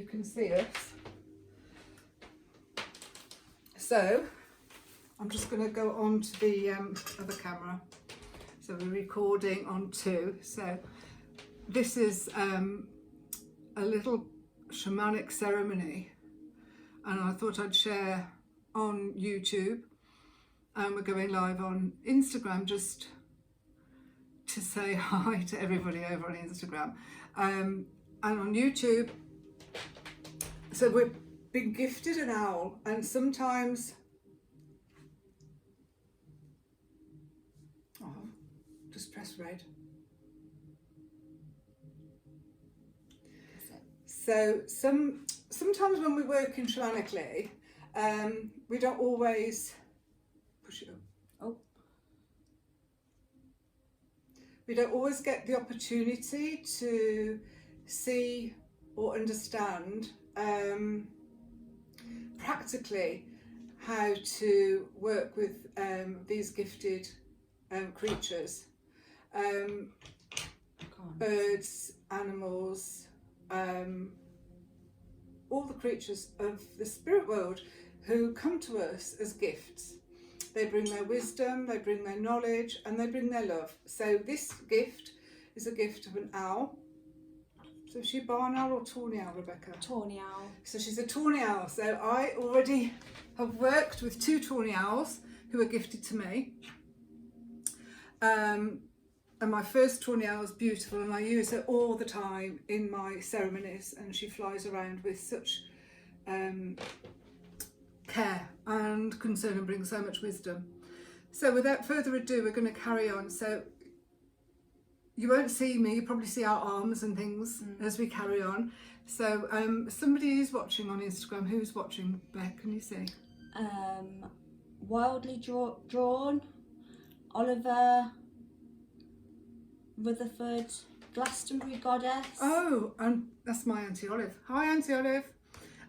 You can see us. So I'm just going to go on to the other camera. So we're recording on 2. So this is a little shamanic ceremony, and I thought I'd share on YouTube, and we're going live on Instagram just to say hi to everybody over on Instagram, and on YouTube. So we've been gifted an owl, and sometimes just press red. So sometimes when we work in shamanically, we don't always push it up. Oh. We don't always get the opportunity to see or understand practically how to work with these gifted creatures, birds, animals, all the creatures of the spirit world who come to us as gifts. They bring their wisdom, they bring their knowledge, and they bring their love. So this gift is a gift of an owl. So is she barn owl or tawny owl, Rebecca? Tawny owl. So she's a tawny owl. So I already have worked with 2 tawny owls who are gifted to me. And my first tawny owl is beautiful, and I use her all the time in my ceremonies, and she flies around with such care and concern and brings so much wisdom. So without further ado, we're going to carry on. So you won't see me, you probably see our arms and things as we carry on. So somebody is watching on Instagram. Who's watching, Beck? Can you see? Wildly drawn, Oliver Rutherford, Glastonbury Goddess. Oh, and that's my Auntie Olive. Hi, Auntie Olive.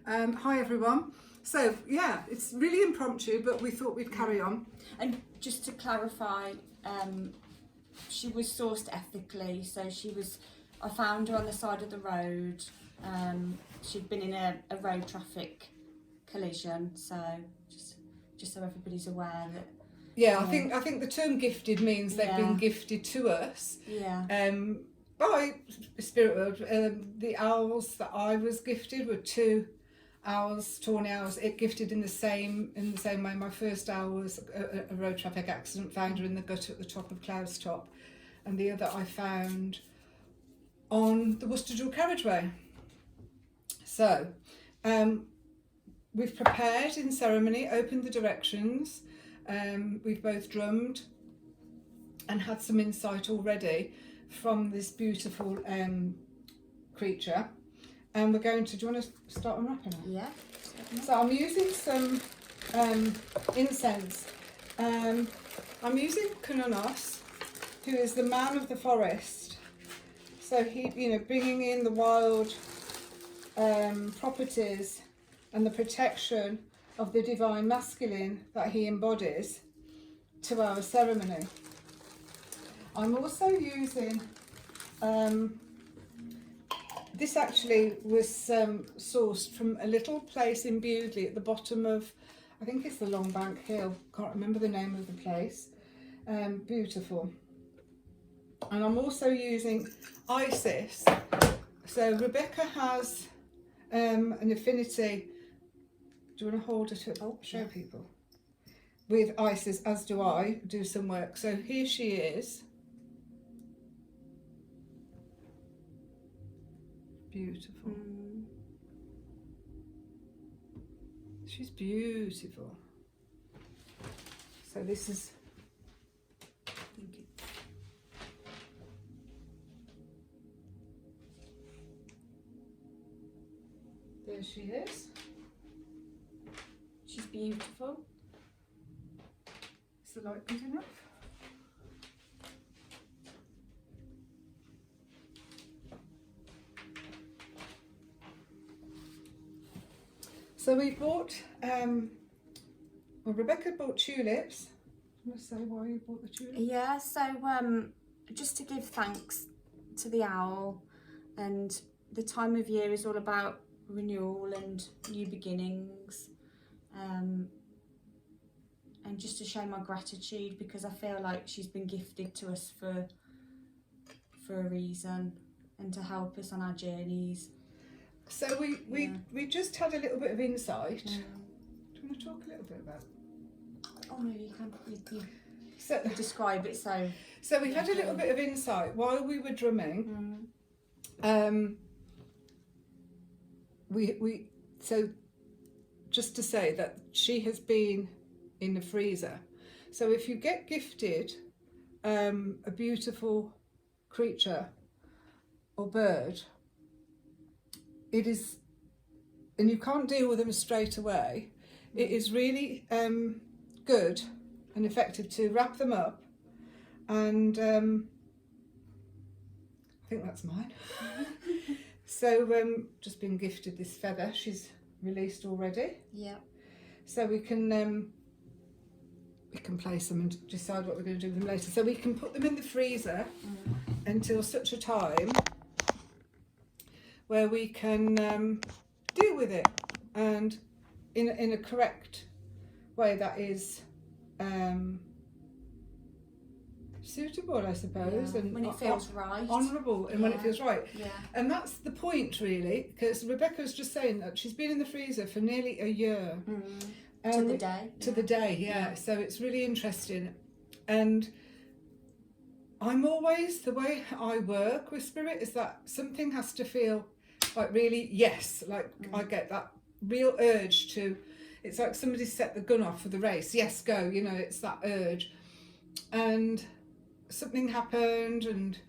Hi, everyone. So, yeah, it's really impromptu, but we thought we'd carry on. And just to clarify, she was sourced ethically. So I found her on the side of the road. She'd been in a road traffic collision. So just so everybody's aware that. Yeah, I think the term gifted means they've been gifted to us. Yeah. By spirit world. The owls that I was gifted were 2 owls, tawny owls, gifted in the same way. My first owl was a road traffic accident, found her in the gutter at the top of Clouds Top, and the other I found on the Worcester carriageway. So we've prepared in ceremony, opened the directions. We've both drummed and had some insight already from this beautiful creature, and we're going to, do you want to start unwrapping it? Yeah. So I'm using some incense. I'm using 𝐾𝐑𝐍𝐈𝐆𝐆, who is the man of the forest. So he, bringing in the wild properties and the protection of the divine masculine that he embodies to our ceremony. I'm also using, this actually was sourced from a little place in Bewdley at the bottom of, I think it's the Longbank Hill, can't remember the name of the place. Beautiful. And I'm also using Isis. So Rebecca has an affinity. Do you want to hold it up? Show people. With Isis, as do I, do some work. So here she is. Beautiful. She's beautiful. So this is. Thank you. There she is. She's beautiful. Is the light good enough? So we bought, well, Rebecca bought tulips. Do you want to say why you bought the tulips? Yeah, so just to give thanks to the owl, and the time of year is all about renewal and new beginnings, and just to show my gratitude, because I feel like she's been gifted to us for a reason, and to help us on our journeys. So we just had a little bit of insight. Do you want to talk a little bit about? Oh no, you can. So You describe it so. So we had a little bit of insight while we were drumming. So just to say that she has been in the freezer. So if you get gifted a beautiful creature or bird, it is, and you can't deal with them straight away, it is really good and effective to wrap them up, and I think that's mine. So just been gifted this feather. She's released already. Yeah. So we can place them and decide what we're going to do with them later. So we can put them in the freezer until such a time where we can deal with it, and in a correct way that is suitable, I suppose, and when it feels right, honourable, and when it feels right. Yeah. And that's the point, really, because Rebecca was just saying that she's been in the freezer for nearly a year. To the day. To the day, yeah. So it's really interesting. And I'm always, the way I work with spirit is that something has to feel like really, yes, like I get that real urge to, it's like somebody set the gun off for the race. Yes, go, you know, it's that urge. And something happened, and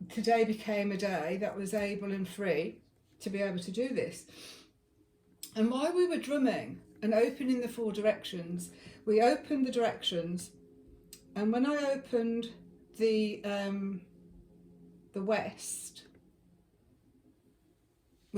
today became a day that was able and free to be able to do this. And while we were drumming and opening the 4 directions, we opened the directions, and when I opened the west,